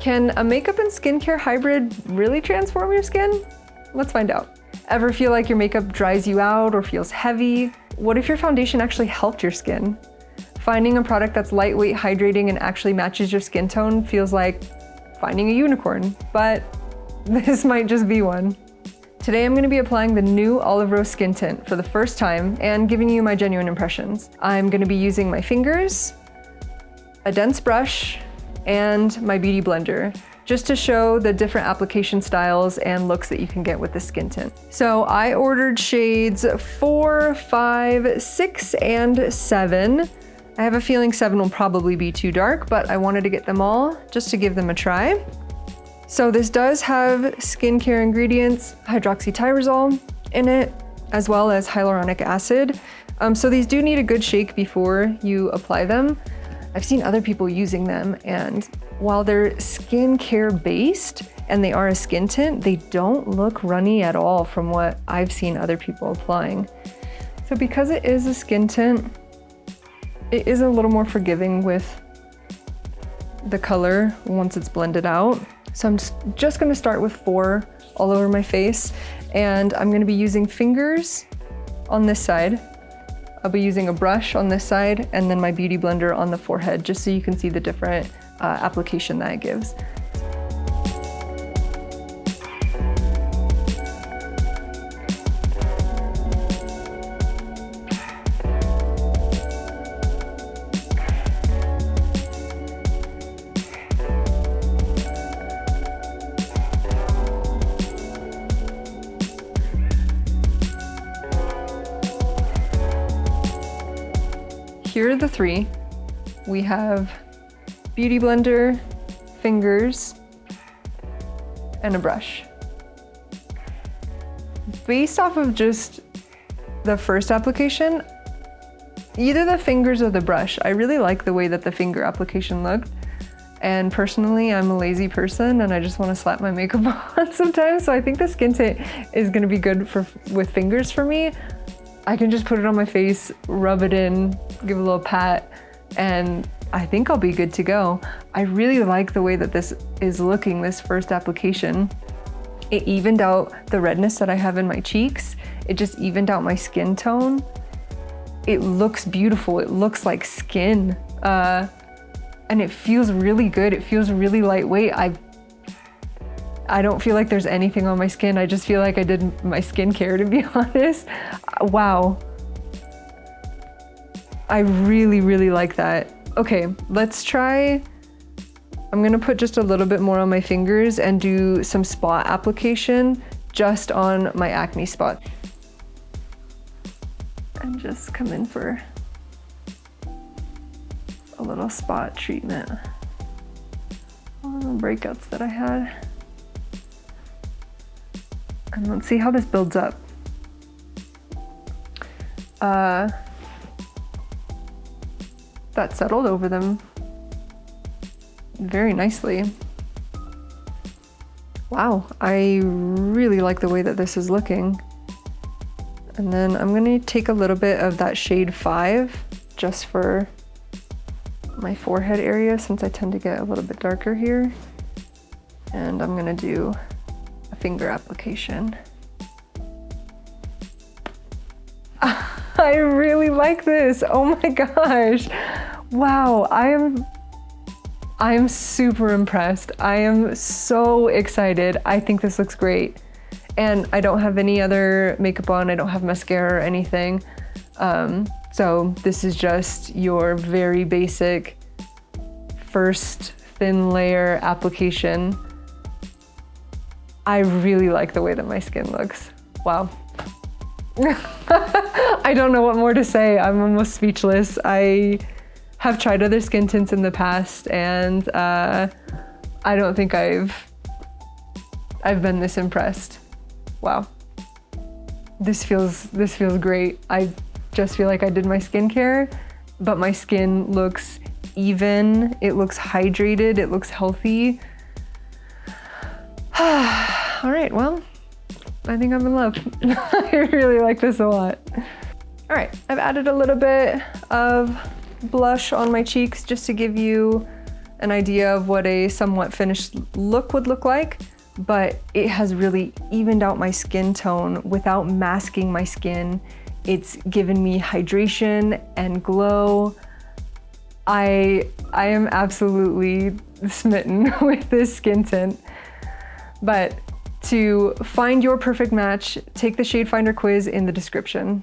Can a makeup and skincare hybrid really transform your skin? Let's find out. Ever feel like your makeup dries you out or feels heavy? What if your foundation actually helped your skin? Finding a product that's lightweight, hydrating, and actually matches your skin tone feels like finding a unicorn, but this might just be one. Today I'm going to be applying the new Olive Rose Skin Tint for the first time and giving you my genuine impressions. I'm going to be using my fingers, a dense brush, and my beauty blender, just to show the different application styles and looks that you can get with the skin tint. So I ordered shades 4, 5, 6, and 7. I have a feeling 7 will probably be too dark, but I wanted to get them all just to give them a try. So this does have skincare ingredients, hydroxytyrosol in it, as well as hyaluronic acid. So these do need a good shake before you apply them. I've seen other people using them, and while they're skincare based and they are a skin tint, they don't look runny at all from what I've seen other people applying. So because it is a skin tint, it is a little more forgiving with the color once it's blended out. So I'm just gonna start with 4 all over my face, and I'm gonna be using fingers on this side. I'll be using a brush on this side and then my beauty blender on the forehead, just so you can see the different application that it gives. Here are the 3. We have beauty blender, fingers, and a brush. Based off of just the first application, either the fingers or the brush, I really like the way that the finger application looked. And personally, I'm a lazy person and I just want to slap my makeup on sometimes, so I think the skin tint is going to be good with fingers for me. I can just put it on my face, rub it in, give a little pat, and I think I'll be good to go. I really like the way that this is looking, this first application. It evened out the redness that I have in my cheeks. It just evened out my skin tone. It looks beautiful. It looks like skin. And it feels really good. It feels really lightweight. I don't feel like there's anything on my skin. I just feel like I did my skincare, to be honest. Wow. I really, really like that. Okay, let's try. I'm gonna put just a little bit more on my fingers and do some spot application just on my acne spot. And just come in for a little spot treatment on the breakouts that I had. And let's see how this builds up. That settled over them very nicely. Wow, I really like the way that this is looking. And then I'm gonna take a little bit of that shade 5 just for my forehead area, since I tend to get a little bit darker here. And I'm gonna do a finger application. I really like this. Oh my gosh. Wow, I am super impressed. I am so excited. I think this looks great. And I don't have any other makeup on. I don't have mascara or anything. So this is just your very basic first thin layer application. I really like the way that my skin looks. Wow. I don't know what more to say. I'm almost speechless. I have tried other skin tints in the past, and I don't think I've been this impressed. Wow. This feels great. I just feel like I did my skincare, but my skin looks even. It looks hydrated. It looks healthy. All right, well, I think I'm in love. I really like this a lot. All right, I've added a little bit of blush on my cheeks just to give you an idea of what a somewhat finished look would look like, but it has really evened out my skin tone without masking my skin. It's given me hydration and glow. I am absolutely smitten with this skin tint. But to find your perfect match, take the shade finder quiz in the description.